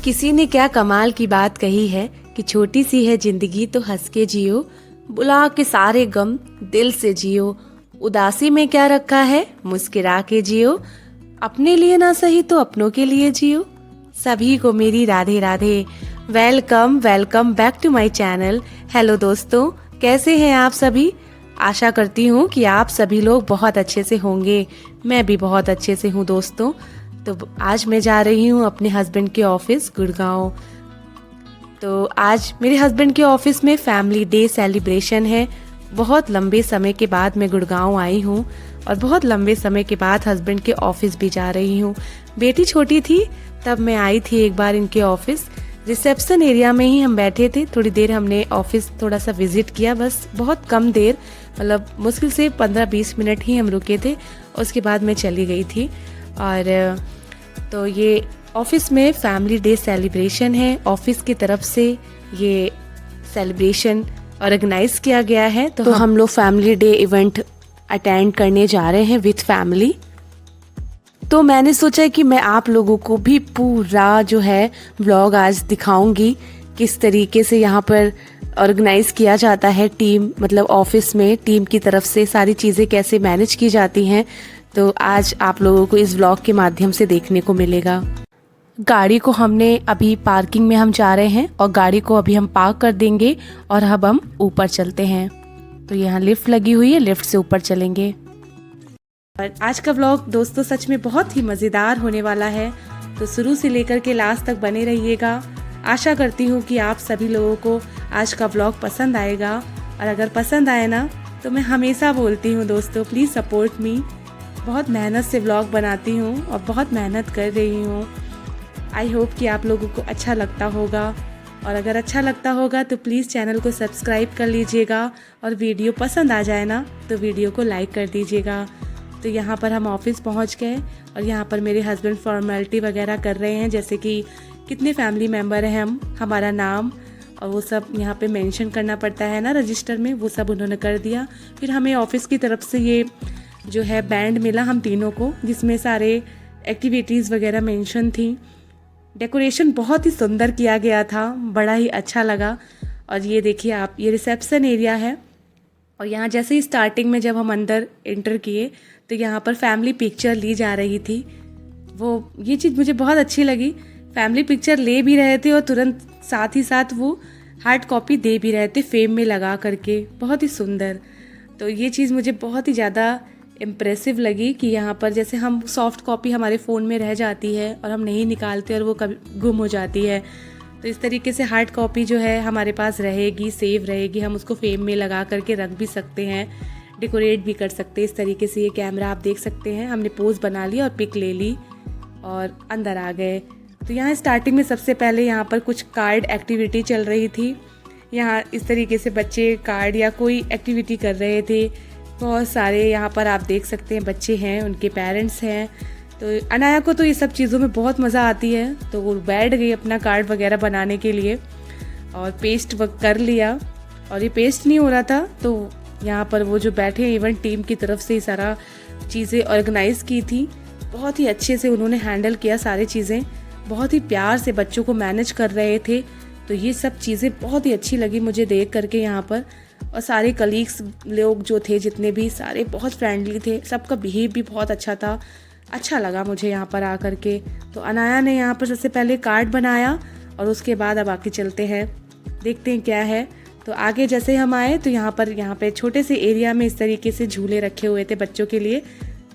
किसी ने क्या कमाल की बात कही है कि छोटी सी है जिंदगी तो हंस के जियो, बुला के सारे गम दिल से जियो, उदासी में क्या रखा है मुस्कुरा के जियो, अपने लिए ना सही तो अपनों के लिए जियो। सभी को मेरी Radhe Radhe. Welcome welcome back to my channel. Hello दोस्तों, कैसे हैं आप सभी? आशा करती हूँ कि आप सभी लोग बहुत अच्छे से होंगे। मैं भी बहुत अच्छे से हूँ दोस्तों। तो आज मैं जा रही हूँ अपने हस्बैंड के ऑफिस गुड़गांव। तो आज मेरे हस्बैंड के ऑफिस में फैमिली डे सेलिब्रेशन है। बहुत लंबे समय के बाद मैं गुड़गांव आई हूँ और बहुत लंबे समय के बाद हस्बैंड के ऑफिस भी जा रही हूँ। बेटी छोटी थी तब मैं आई थी एक बार इनके ऑफिस। रिसेप्शन एरिया में ही हम बैठे थे, थोड़ी देर हमने ऑफिस थोड़ा सा विजिट किया, बस बहुत कम देर, मतलब मुश्किल से 15-20 मिनट ही हम रुके थे। उसके बाद मैं चली गई थी। और तो ये ऑफिस में फैमिली डे सेलिब्रेशन है, ऑफिस की तरफ से ये सेलिब्रेशन ऑर्गेनाइज किया गया है। तो हम लोग फैमिली डे इवेंट अटेंड करने जा रहे हैं विथ फैमिली। तो मैंने सोचा कि मैं आप लोगों को भी पूरा जो है व्लॉग आज दिखाऊंगी, किस तरीके से यहाँ पर ऑर्गेनाइज किया जाता है टीम, मतलब ऑफिस में टीम की तरफ से सारी चीज़ें कैसे मैनेज की जाती हैं। तो आज आप लोगों को इस व्लॉग के माध्यम से देखने को मिलेगा। गाड़ी को हमने अभी पार्किंग में हम जा रहे हैं और गाड़ी को अभी हम पार्क कर देंगे और अब हम ऊपर चलते हैं। तो यहाँ लिफ्ट लगी हुई है, लिफ्ट से ऊपर चलेंगे। और आज का व्लॉग दोस्तों सच में बहुत ही मज़ेदार होने वाला है, तो शुरू से लेकर के लास्ट तक बने रहिएगा। आशा करती हूँ कि आप सभी लोगों को आज का व्लॉग पसंद आएगा। और अगर पसंद आए ना, तो मैं हमेशा बोलती हूँ दोस्तों, प्लीज़ सपोर्ट मी। बहुत मेहनत से व्लॉग बनाती हूँ और बहुत मेहनत कर रही हूँ। आई होप कि आप लोगों को अच्छा लगता होगा, और अगर अच्छा लगता होगा तो प्लीज़ चैनल को सब्सक्राइब कर लीजिएगा, और वीडियो पसंद आ जाए ना तो वीडियो को लाइक कर दीजिएगा। तो यहाँ पर हम ऑफिस पहुँच गए और यहाँ पर मेरे हस्बैंड फॉर्मेलिटी वगैरह कर रहे हैं, जैसे कि कितने फैमिली मेम्बर हैं हम, हमारा नाम और वो सब यहाँ पे मेंशन करना पड़ता है ना रजिस्टर में, वो सब उन्होंने कर दिया। फिर हमें ऑफिस की तरफ से ये जो है बैंड मिला हम तीनों को, जिसमें सारे एक्टिविटीज़ वगैरह मेंशन थी। डेकोरेशन बहुत ही सुंदर किया गया था, बड़ा ही अच्छा लगा। और ये देखिए आप, ये रिसेप्शन एरिया है। और यहाँ जैसे ही स्टार्टिंग में जब हम अंदर एंटर किए तो यहाँ पर फैमिली पिक्चर ली जा रही थी। ये चीज़ मुझे बहुत अच्छी लगी। फैमिली पिक्चर ले भी रहे थे और तुरंत साथ ही साथ वो हार्ड कॉपी दे भी रहे थे फ्रेम में लगा करके, बहुत ही सुंदर। तो ये चीज़ मुझे बहुत ही ज़्यादा इम्प्रेसिव लगी कि यहाँ पर जैसे हम सॉफ्ट कॉपी हमारे फ़ोन में रह जाती है और हम नहीं निकालते और वो कभी गुम हो जाती है, तो इस तरीके से हार्ड कॉपी जो है हमारे पास रहेगी, सेव रहेगी। हम उसको फ्रेम में लगा करके रख भी सकते हैं, डेकोरेट भी कर सकते हैं। इस तरीके से ये कैमरा आप देख सकते हैं। हमने पोज बना ली और पिक ले ली और अंदर आ गए। तो यहाँ स्टार्टिंग में सबसे पहले यहाँ पर कुछ कार्ड एक्टिविटी चल रही थी। यहाँ इस तरीके से बच्चे कार्ड या कोई एक्टिविटी कर रहे थे। बहुत सारे यहाँ पर आप देख सकते हैं बच्चे हैं, उनके पेरेंट्स हैं। तो अनाया को तो ये सब चीज़ों में बहुत मज़ा आती है, तो वो बैठ गई अपना कार्ड वगैरह बनाने के लिए और पेस्ट कर लिया। और ये पेस्ट नहीं हो रहा था, तो यहाँ पर वो जो बैठे इवेंट टीम की तरफ से सारा चीज़ें ऑर्गेनाइज़ की थी। बहुत ही अच्छे से उन्होंने हैंडल किया सारी चीज़ें, बहुत ही प्यार से बच्चों को मैनेज कर रहे थे। तो ये सब चीज़ें बहुत ही अच्छी लगी मुझे देख करके यहाँ पर। और सारे कलीग्स लोग जो थे, जितने भी, सारे बहुत फ्रेंडली थे, सबका बिहेव भी बहुत अच्छा था। अच्छा लगा मुझे यहाँ पर आकर के। तो अनाया ने यहाँ पर सबसे पहले कार्ड बनाया और उसके बाद अब आके चलते हैं, देखते हैं क्या है। तो आगे जैसे हम आए तो यहाँ पे छोटे से एरिया में इस तरीके से झूले रखे हुए थे बच्चों के लिए।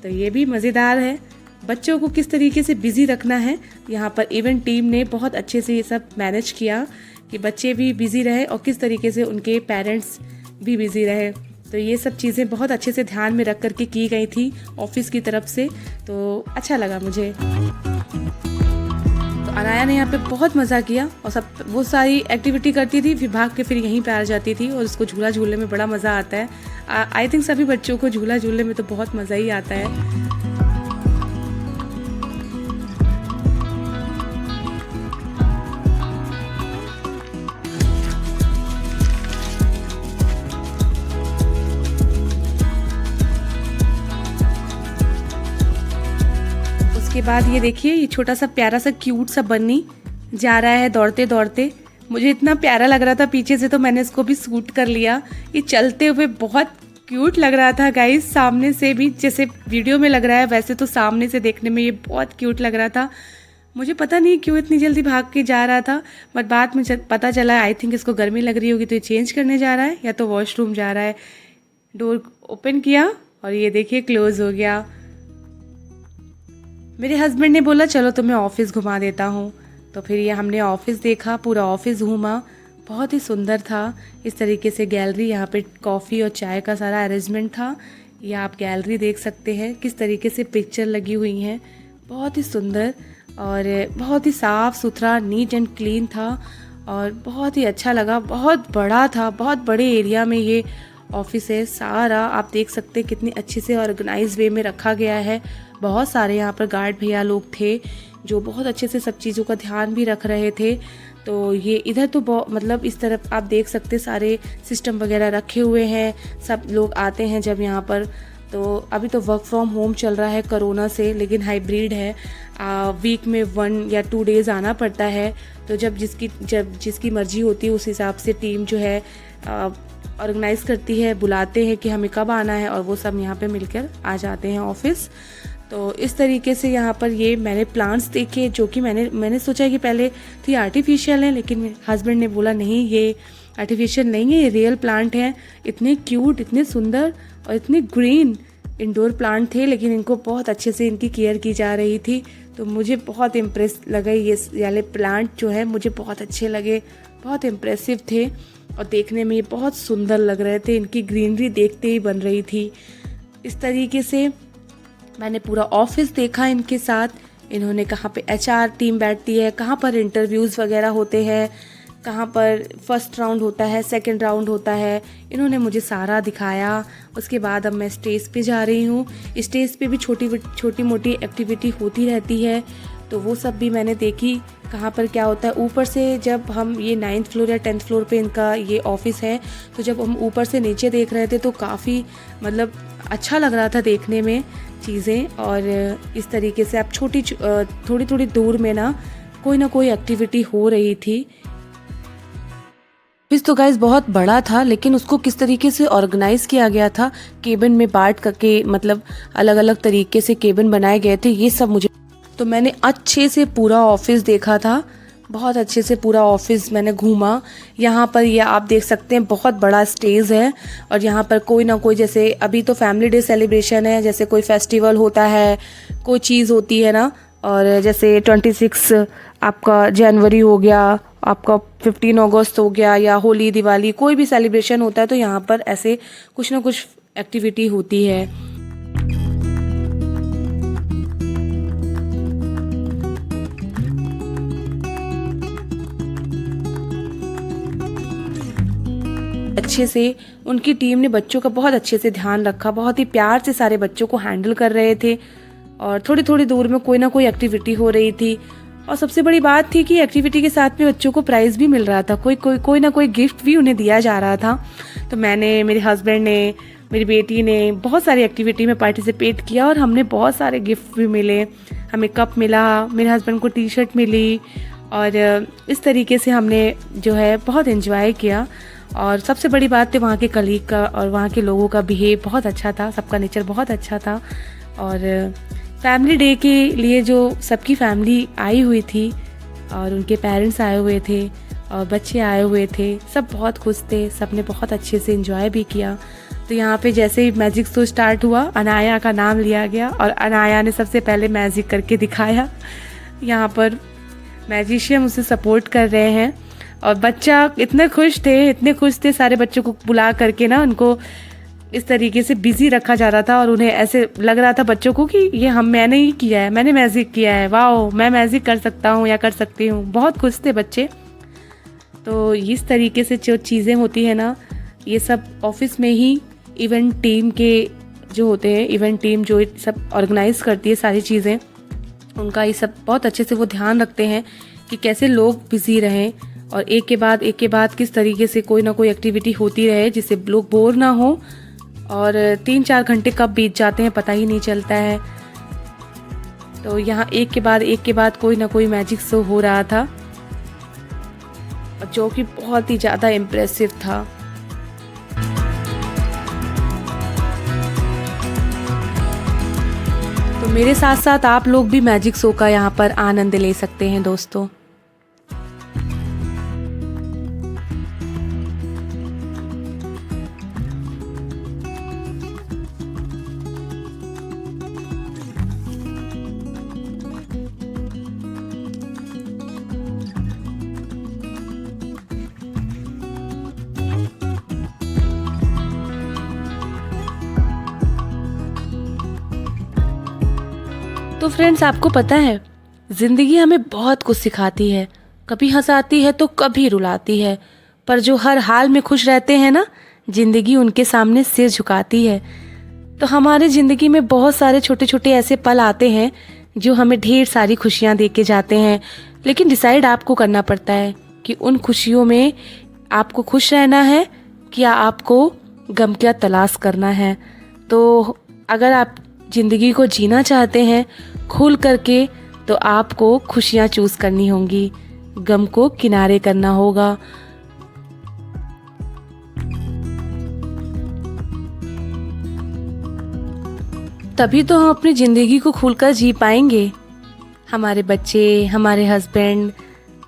तो ये भी मज़ेदार है, बच्चों को किस तरीके से बिज़ी रखना है। यहाँ पर इवेंट टीम ने बहुत अच्छे से ये सब मैनेज किया कि बच्चे भी बिज़ी रहे और किस तरीके से उनके पेरेंट्स भी बिज़ी रहे। तो ये सब चीज़ें बहुत अच्छे से ध्यान में रख करके की गई थी ऑफिस की तरफ से, तो अच्छा लगा मुझे। तो अनाया ने यहाँ पे बहुत मज़ा किया और सब वो सारी एक्टिविटी करती थी, फिर भाग के फिर यहीं पे आ जाती थी। और उसको झूला झूलने में बड़ा मज़ा आता है। आई थिंक सभी बच्चों को झूला झूलने में तो बहुत मज़ा ही आता है। उसके बाद ये देखिए, ये छोटा सा प्यारा सा क्यूट सा बन्नी जा रहा है दौड़ते दौड़ते। मुझे इतना प्यारा लग रहा था पीछे से, तो मैंने इसको भी शूट कर लिया। ये चलते हुए बहुत क्यूट लग रहा था गाइस, सामने से भी जैसे वीडियो में लग रहा है वैसे तो सामने से देखने में ये बहुत क्यूट लग रहा था। मुझे पता नहीं क्यों इतनी जल्दी भाग के जा रहा था, बट बाद में पता चला आई थिंक इसको गर्मी लग रही होगी तो ये चेंज करने जा रहा है या तो वॉशरूम जा रहा है। डोर ओपन किया और ये देखिए क्लोज हो गया। मेरे हस्बैंड ने बोला चलो तुम्हें ऑफिस घुमा देता हूँ, तो फिर ये हमने ऑफिस देखा, पूरा ऑफिस घूमा, बहुत ही सुंदर था। इस तरीके से गैलरी, यहाँ पे कॉफ़ी और चाय का सारा अरेंजमेंट था। ये आप गैलरी देख सकते हैं किस तरीके से पिक्चर लगी हुई हैं, बहुत ही सुंदर और बहुत ही साफ़ सुथरा, नीट एंड क्लीन था और बहुत ही अच्छा लगा। बहुत बड़ा था, बहुत बड़े एरिया में ये ऑफिस है सारा, आप देख सकते हैं कितनी अच्छे से ऑर्गेनाइज वे में रखा गया है। बहुत सारे यहाँ पर गार्ड भैया लोग थे जो बहुत अच्छे से सब चीज़ों का ध्यान भी रख रहे थे। तो ये इधर तो मतलब इस तरफ आप देख सकते सारे सिस्टम वगैरह रखे हुए हैं, सब लोग आते हैं जब यहाँ पर। तो अभी तो वर्क फ्रॉम होम चल रहा है कोरोना से, लेकिन हाइब्रिड है, वीक में 1 या 2 डेज़ आना पड़ता है। तो जब जिसकी मर्जी होती है उस हिसाब से टीम जो है ऑर्गेनाइज़ करती है, बुलाते हैं कि हमें कब आना है और वो सब यहाँ पे मिलकर आ जाते हैं ऑफिस। तो इस तरीके से यहाँ पर ये मैंने प्लांट्स देखे जो कि मैंने सोचा कि पहले तो ये आर्टिफिशियल है, लेकिन मेरे हस्बैंड ने बोला नहीं ये आर्टिफिशियल नहीं है, ये रियल प्लांट हैं। इतने क्यूट, इतने सुंदर और इतने ग्रीन इंडोर प्लांट थे, लेकिन इनको बहुत अच्छे से इनकी केयर की जा रही थी। तो मुझे बहुत इम्प्रेस लगा ये वाले प्लांट जो है, मुझे बहुत अच्छे लगे, बहुत इम्प्रेसिव थे और देखने में ये बहुत सुंदर लग रहे थे। इनकी ग्रीनरी देखते ही बन रही थी। इस तरीके से मैंने पूरा ऑफिस देखा इनके साथ। इन्होंने कहाँ पे HR टीम बैठती है, कहाँ पर इंटरव्यूज़ वगैरह होते हैं, कहाँ पर फर्स्ट राउंड होता है, सेकंड राउंड होता है, इन्होंने मुझे सारा दिखाया। उसके बाद अब मैं स्टेज पे जा रही हूँ। स्टेज पे भी छोटी मोटी एक्टिविटी होती रहती है, तो वो सब भी मैंने देखी कहाँ पर क्या होता है। ऊपर से जब हम ये 9th फ्लोर या 10th फ्लोर पे इनका ये ऑफिस है, तो जब हम ऊपर से नीचे देख रहे थे तो काफ़ी मतलब अच्छा लग रहा था देखने में चीज़ें। और इस तरीके से आप थोड़ी दूर में ना कोई एक्टिविटी हो रही थी। ऑफिस तो गाइस बहुत बड़ा था, लेकिन उसको किस तरीके से ऑर्गेनाइज किया गया था, केबिन में बांट करके, मतलब अलग अलग तरीके से केबिन बनाए गए थे, ये सब मुझे। तो मैंने अच्छे से पूरा ऑफिस देखा था, बहुत अच्छे से पूरा ऑफिस मैंने घूमा। यहाँ पर ये आप देख सकते हैं बहुत बड़ा स्टेज है और यहाँ पर कोई ना कोई, जैसे अभी तो फैमिली डे सेलिब्रेशन है, जैसे कोई फेस्टिवल होता है, कोई चीज़ होती है ना, और जैसे 26 आपका जनवरी हो गया, आपका 15 अगस्त हो गया, या होली दिवाली कोई भी सेलिब्रेशन होता है, तो यहाँ पर ऐसे कुछ ना कुछ एक्टिविटी होती है। अच्छे से उनकी टीम ने बच्चों का बहुत अच्छे से ध्यान रखा, बहुत ही प्यार से सारे बच्चों को हैंडल कर रहे थे और थोड़ी दूर में कोई ना कोई एक्टिविटी हो रही थी। और सबसे बड़ी बात थी कि एक्टिविटी के साथ में बच्चों को प्राइज़ भी मिल रहा था, कोई ना कोई गिफ्ट भी उन्हें दिया जा रहा था। तो मैंने, मेरे हस्बैंड ने, मेरी बेटी ने बहुत सारी एक्टिविटी में पार्टिसिपेट किया और हमने बहुत सारे गिफ्ट भी मिले। हमें कप मिला, मेरे हस्बैंड को T-शर्ट मिली और इस तरीके से हमने जो है बहुत एंजॉय किया। और सबसे बड़ी बात है वहाँ के कलीग का और वहाँ के लोगों का बिहेव बहुत अच्छा था, सबका नेचर बहुत अच्छा था। और फैमिली डे के लिए जो सबकी फैमिली आई हुई थी और उनके पेरेंट्स आए हुए थे और बच्चे आए हुए थे, सब बहुत खुश थे, सब ने बहुत अच्छे से एंजॉय भी किया। तो यहाँ पे जैसे ही मैजिक शो स्टार्ट हुआ, अनाया का नाम लिया गया और अनाया ने सबसे पहले मैजिक करके दिखाया। यहाँ पर मैजिशियन उसे सपोर्ट कर रहे हैं और बच्चा इतने खुश थे, सारे बच्चों को बुला करके ना उनको इस तरीके से बिजी रखा जा रहा था और उन्हें ऐसे लग रहा था बच्चों को कि ये मैंने ही किया है, मैंने मैजिक किया है, वाओ मैं मैजिक कर सकता हूँ या कर सकती हूँ। बहुत खुश थे बच्चे। तो इस तरीके से जो चीज़ें होती है ना, ये सब ऑफिस में ही इवेंट टीम के जो होते हैं, इवेंट टीम जो सब ऑर्गेनाइज करती है सारी चीज़ें, उनका ये सब बहुत अच्छे से वो ध्यान रखते हैं कि कैसे लोग बिजी रहें और एक के बाद किस तरीके से कोई ना कोई एक्टिविटी होती रहे जिससे लोग बोर ना हो। और 3-4 घंटे कब बीत जाते हैं पता ही नहीं चलता है। तो यहाँ एक के बाद कोई ना कोई मैजिक शो हो रहा था जो कि बहुत ही ज़्यादा इम्प्रेसिव था। तो मेरे साथ साथ आप लोग भी मैजिक शो का यहाँ पर आनंद ले सकते हैं दोस्तों। तो फ्रेंड्स, आपको पता है ज़िंदगी हमें बहुत कुछ सिखाती है, कभी हंसाती है तो कभी रुलाती है, पर जो हर हाल में खुश रहते हैं ना, ज़िंदगी उनके सामने सिर झुकाती है। तो हमारे ज़िंदगी में बहुत सारे छोटे छोटे ऐसे पल आते हैं जो हमें ढेर सारी खुशियाँ दे के जाते हैं, लेकिन डिसाइड आपको करना पड़ता है कि उन खुशियों में आपको खुश रहना है या आपको गम का तलाश करना है। तो अगर आप ज़िंदगी को जीना चाहते हैं खुल करके, तो आपको खुशियाँ चूज़ करनी होंगी, गम को किनारे करना होगा। तभी तो हम अपनी ज़िंदगी को खुलकर जी पाएंगे। हमारे बच्चे, हमारे हस्बैंड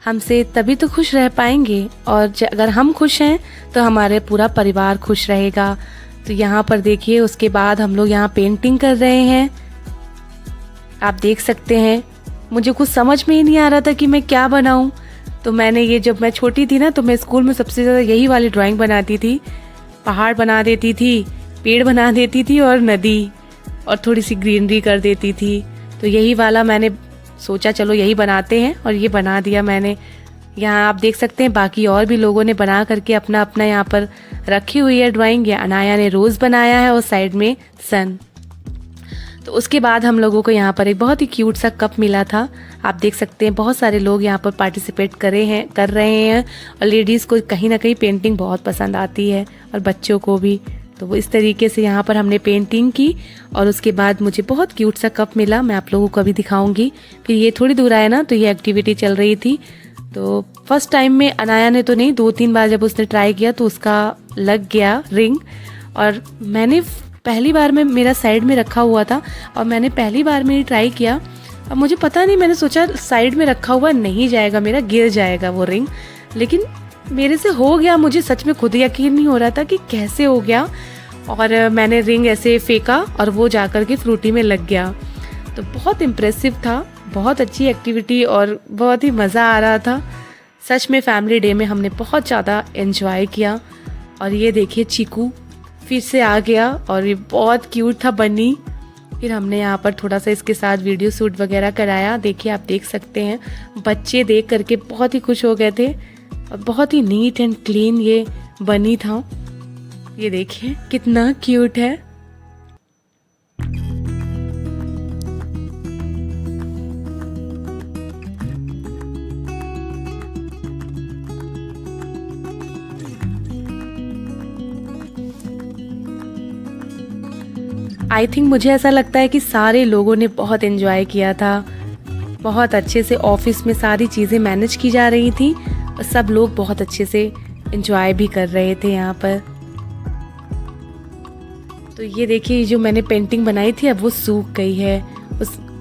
हमसे तभी तो खुश रह पाएंगे, और अगर हम खुश हैं तो हमारे पूरा परिवार खुश रहेगा। तो यहाँ पर देखिए, उसके बाद हम लोग यहाँ पेंटिंग कर रहे हैं। आप देख सकते हैं, मुझे कुछ समझ में ही नहीं आ रहा था कि मैं क्या बनाऊं। तो मैंने ये, जब मैं छोटी थी ना, तो मैं स्कूल में सबसे ज़्यादा यही वाली ड्राइंग बनाती थी। पहाड़ बना देती थी, पेड़ बना देती थी और नदी, और थोड़ी सी ग्रीनरी कर देती थी। तो यही वाला मैंने सोचा चलो यही बनाते हैं, और ये बना दिया मैंने। यहाँ आप देख सकते हैं बाकी और भी लोगों ने बना करके अपना अपना यहाँ पर रखी हुई है ड्राइंग। या अनाया ने रोज़ बनाया है और साइड में सन। तो उसके बाद हम लोगों को यहाँ पर एक बहुत ही क्यूट सा कप मिला था। आप देख सकते हैं बहुत सारे लोग यहाँ पर पार्टिसिपेट कर रहे हैं, और लेडीज़ को कहीं ना कहीं पेंटिंग बहुत पसंद आती है, और बच्चों को भी। तो वो इस तरीके से यहाँ पर हमने पेंटिंग की, और उसके बाद मुझे बहुत क्यूट सा कप मिला। मैं आप लोगों को अभी दिखाऊंगी। फिर ये थोड़ी दूर आया ना, तो ये एक्टिविटी चल रही थी। तो फर्स्ट टाइम में अनाया ने तो नहीं, 2-3 बार जब उसने ट्राई किया तो उसका लग गया रिंग। और मैंने पहली बार में, मेरा साइड में रखा हुआ था, और मैंने पहली बार में ही ट्राई किया। अब मुझे पता नहीं, मैंने सोचा साइड में रखा हुआ नहीं जाएगा, मेरा गिर जाएगा वो रिंग, लेकिन मेरे से हो गया। मुझे सच में खुद यकीन नहीं हो रहा था कि कैसे हो गया। और मैंने रिंग ऐसे फेंका और वो जाकर के फ्रूटी में लग गया। तो बहुत इम्प्रेसिव था, बहुत अच्छी एक्टिविटी, और बहुत ही मज़ा आ रहा था। सच में फैमिली डे में हमने बहुत ज़्यादा एंजॉय किया। और ये देखिए, चीकू फिर से आ गया, और ये बहुत क्यूट था बनी। फिर हमने यहाँ पर थोड़ा सा इसके साथ वीडियो शूट वगैरह कराया। देखिए, आप देख सकते हैं बच्चे देख करके बहुत ही खुश हो गए थे, और बहुत ही नीट एंड क्लीन ये बनी था। ये देखिए कितना क्यूट है। आई थिंक मुझे ऐसा लगता है कि सारे लोगों ने बहुत एंजॉय किया था। बहुत अच्छे से ऑफिस में सारी चीज़ें मैनेज की जा रही थी, और सब लोग बहुत अच्छे से एंजॉय भी कर रहे थे यहाँ पर। तो ये देखिए, जो मैंने पेंटिंग बनाई थी अब वो सूख गई है।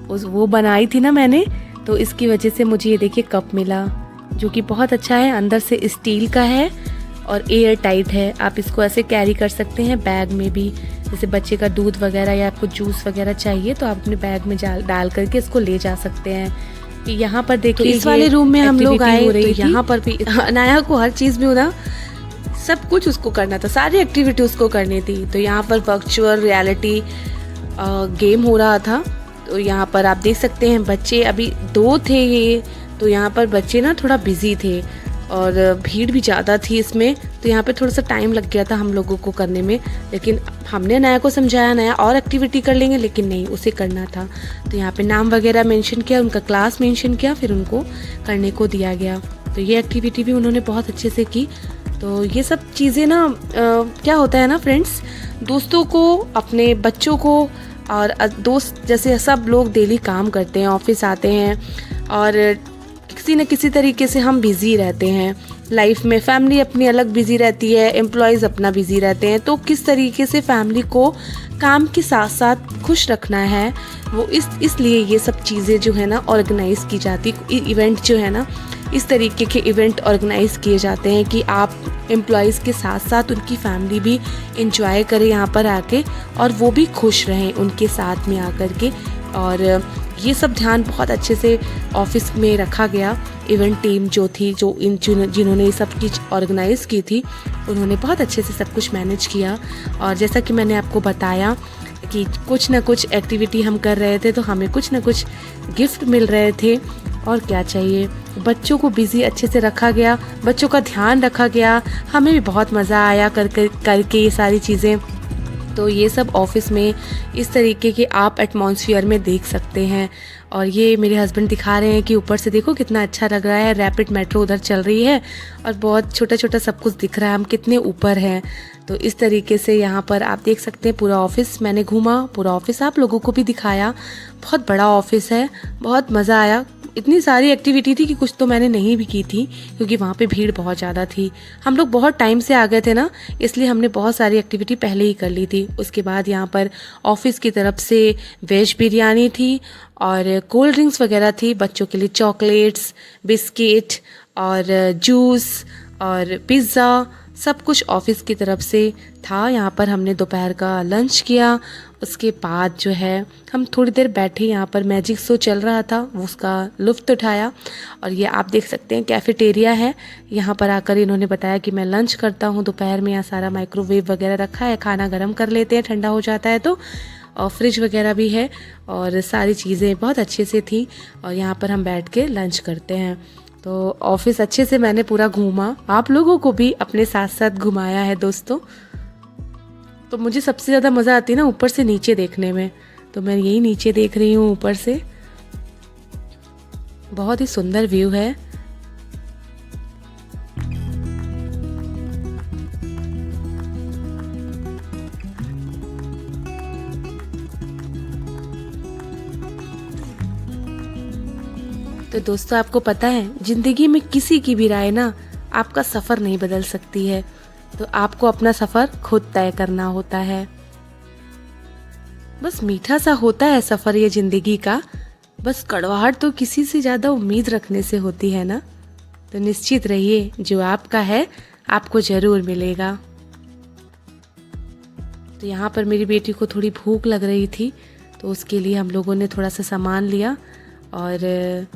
वो बनाई थी ना मैंने, तो इसकी वजह से मुझे ये देखिए कप मिला, जो कि बहुत अच्छा है। अंदर से स्टील का है और एयर टाइट है। आप इसको ऐसे कैरी कर सकते हैं बैग में भी। जैसे बच्चे का दूध वगैरह या आपको जूस वगैरह चाहिए तो आप अपने बैग में डाल करके इसको ले जा सकते हैं। यहाँ पर देखिए, इस वाले रूम में हम लोग आए, तो यहाँ पर भी अनाया को हर चीज़ में उधर सब कुछ उसको करना था, सारी एक्टिविटी उसको करनी थी। तो यहाँ पर वर्चुअल रियलिटी गेम हो रहा था। तो यहाँ पर आप देख सकते हैं बच्चे अभी 2 थे ये, तो यहाँ पर बच्चे ना थोड़ा बिजी थे और भीड़ भी ज़्यादा थी इसमें। तो यहाँ पे थोड़ा सा टाइम लग गया था हम लोगों को करने में, लेकिन हमने नया को समझाया नया और एक्टिविटी कर लेंगे, लेकिन नहीं, उसे करना था। तो यहाँ पे नाम वगैरह मेंशन किया, उनका क्लास मेंशन किया, फिर उनको करने को दिया गया। तो ये एक्टिविटी भी उन्होंने बहुत अच्छे से की। तो ये सब चीज़ें ना क्या होता है ना फ्रेंड्स, दोस्तों को, अपने बच्चों को, और दोस्त जैसे सब लोग डेली काम करते हैं, ऑफिस आते हैं और किसी न किसी तरीके से हम बिज़ी रहते हैं। लाइफ में फैमिली अपनी अलग बिजी रहती है, एम्प्लॉयज़ अपना बिजी रहते हैं, तो किस तरीके से फैमिली को काम के साथ साथ खुश रखना है वो इसलिए ये सब चीज़ें जो है ना ऑर्गेनाइज़ की जाती, इवेंट जो है ना इस तरीके के इवेंट ऑर्गेनाइज़ किए जाते हैं कि आप एम्प्लॉयज़ के साथ साथ उनकी फैमिली भी इंजॉय करें यहाँ पर आके और वो भी खुश रहें उनके साथ में आकर के। और ये सब ध्यान बहुत अच्छे से ऑफिस में रखा गया। इवेंट टीम जो थी, जिन्होंने ये सब चीज़ ऑर्गेनाइज़ की थी, उन्होंने बहुत अच्छे से सब कुछ मैनेज किया। और जैसा कि मैंने आपको बताया कि कुछ ना कुछ एक्टिविटी हम कर रहे थे तो हमें कुछ ना कुछ गिफ्ट मिल रहे थे, और क्या चाहिए। बच्चों को बिज़ी अच्छे से रखा गया, बच्चों का ध्यान रखा गया, हमें भी बहुत मज़ा आया करके ये सारी चीज़ें। तो ये सब ऑफिस में इस तरीके के आप एटमॉस्फेयर में देख सकते हैं। और ये मेरे हस्बैंड दिखा रहे हैं कि ऊपर से देखो कितना अच्छा लग रहा है, रैपिड मेट्रो उधर चल रही है और बहुत छोटा छोटा सब कुछ दिख रहा है, हम कितने ऊपर हैं। तो इस तरीके से यहाँ पर आप देख सकते हैं पूरा ऑफिस मैंने घूमा, पूरा ऑफिस आप लोगों को भी दिखाया। बहुत बड़ा ऑफिस है, बहुत मज़ा आया। इतनी सारी एक्टिविटी थी कि कुछ तो मैंने नहीं भी की थी क्योंकि वहाँ पे भीड़ बहुत ज़्यादा थी। हम लोग बहुत टाइम से आ गए थे ना, इसलिए हमने बहुत सारी एक्टिविटी पहले ही कर ली थी। उसके बाद यहाँ पर ऑफिस की तरफ से वेज बिरयानी थी और कोल्ड ड्रिंक्स वगैरह थी, बच्चों के लिए चॉकलेट्स, बिस्किट और जूस और पिज़्ज़ा, सब कुछ ऑफिस की तरफ से था। यहाँ पर हमने दोपहर का लंच किया। उसके बाद जो है हम थोड़ी देर बैठे, यहाँ पर मैजिक शो चल रहा था, उसका लुत्फ़ उठाया। और ये आप देख सकते हैं कैफ़ेटेरिया है। यहाँ पर आकर इन्होंने बताया कि मैं लंच करता हूँ दोपहर में, यहाँ सारा माइक्रोवेव वगैरह रखा है, खाना गर्म कर लेते हैं, ठंडा हो जाता है तो। और फ्रिज वगैरह भी है और सारी चीज़ें बहुत अच्छे से थी। और यहाँ पर हम बैठ के लंच करते हैं। तो ऑफिस अच्छे से मैंने पूरा घूमा, आप लोगों को भी अपने साथ साथ घुमाया है दोस्तों। तो मुझे सबसे ज़्यादा मज़ा आती है ना ऊपर से नीचे देखने में, तो मैं यही नीचे देख रही हूँ ऊपर से। बहुत ही सुंदर व्यू है। तो दोस्तों आपको पता है ज़िंदगी में किसी की भी राय ना आपका सफ़र नहीं बदल सकती है, तो आपको अपना सफ़र खुद तय करना होता है। बस मीठा सा होता है सफ़र ये ज़िंदगी का, बस कड़वाहट तो किसी से ज़्यादा उम्मीद रखने से होती है ना। तो निश्चित रहिए जो आपका है आपको ज़रूर मिलेगा। तो यहाँ पर मेरी बेटी को थोड़ी भूख लग रही थी, तो उसके लिए हम लोगों ने थोड़ा सा सामान लिया और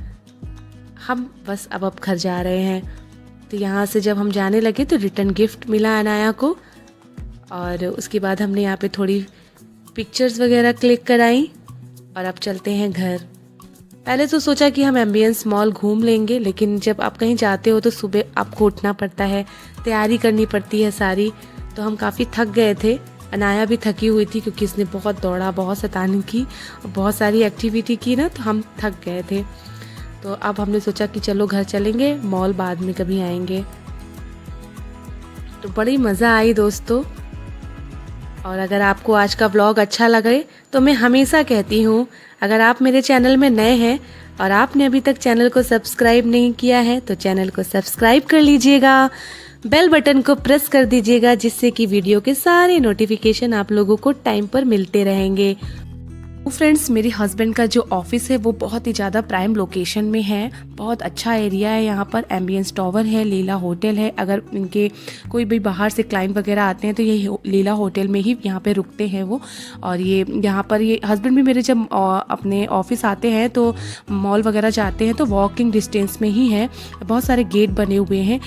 हम बस अब घर जा रहे हैं। तो यहाँ से जब हम जाने लगे तो रिटर्न गिफ्ट मिला अनाया को, और उसके बाद हमने यहाँ पे थोड़ी पिक्चर्स वगैरह क्लिक कराई और अब चलते हैं घर। पहले तो सोचा कि हम एम्बियंस मॉल घूम लेंगे, लेकिन जब आप कहीं जाते हो तो सुबह आपको उठना पड़ता है, तैयारी करनी पड़ती है सारी, तो हम काफ़ी थक गए थे। अनाया भी थकी हुई थी क्योंकि इसने बहुत दौड़ा, बहुत शैतानी की और बहुत सारी एक्टिविटी की ना, तो हम थक गए थे। तो अब हमने सोचा कि चलो घर चलेंगे, मॉल बाद में कभी आएंगे। तो बड़ी मज़ा आई दोस्तों। और अगर आपको आज का व्लॉग अच्छा लगे तो मैं हमेशा कहती हूँ, अगर आप मेरे चैनल में नए हैं और आपने अभी तक चैनल को सब्सक्राइब नहीं किया है तो चैनल को सब्सक्राइब कर लीजिएगा, बेल बटन को प्रेस कर दीजिएगा, जिससे कि वीडियो के सारे नोटिफिकेशन आप लोगों को टाइम पर मिलते रहेंगे। फ्रेंड्स, मेरे हस्बैंड का जो ऑफिस है वो बहुत ही ज़्यादा प्राइम लोकेशन में है, बहुत अच्छा एरिया है। यहाँ पर एम्बियंस टावर है, लीला होटल है। अगर इनके कोई भी बाहर से क्लाइंट वगैरह आते हैं तो ये लीला होटल में ही यहाँ पे रुकते हैं वो। और ये यहाँ पर ये हस्बैंड भी मेरे जब अपने ऑफिस आते हैं तो मॉल वगैरह जाते हैं तो वॉकिंग डिस्टेंस में ही है, बहुत सारे गेट बने हुए हैं,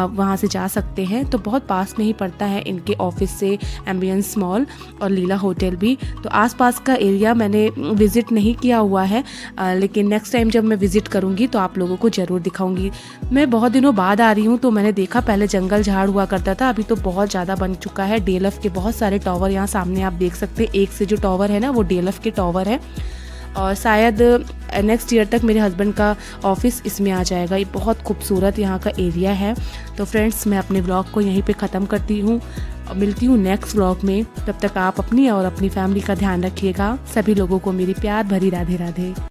वहाँ से जा सकते हैं। तो बहुत पास में ही पड़ता है इनके ऑफिस से एम्बियंस मॉल और लीला होटल भी। तो आसपास का एरिया मैंने विज़िट नहीं किया हुआ है, लेकिन नेक्स्ट टाइम जब मैं विज़िट करूंगी तो आप लोगों को ज़रूर दिखाऊंगी। मैं बहुत दिनों बाद आ रही हूँ तो मैंने देखा, पहले जंगल झाड़ हुआ करता था, अभी तो बहुत ज़्यादा बन चुका है। DLF के बहुत सारे टावर यहाँ सामने आप देख सकते हैं। एक से जो टावर है ना वो DLF के टावर है और शायद नेक्स्ट ईयर तक मेरे हस्बैंड का ऑफिस इसमें आ जाएगा। ये बहुत खूबसूरत यहाँ का एरिया है। तो फ्रेंड्स, मैं अपने व्लॉग को यहीं पे ख़त्म करती हूँ, मिलती हूँ नेक्स्ट व्लॉग में। तब तक आप अपनी और अपनी फैमिली का ध्यान रखिएगा। सभी लोगों को मेरी प्यार भरी राधे राधे।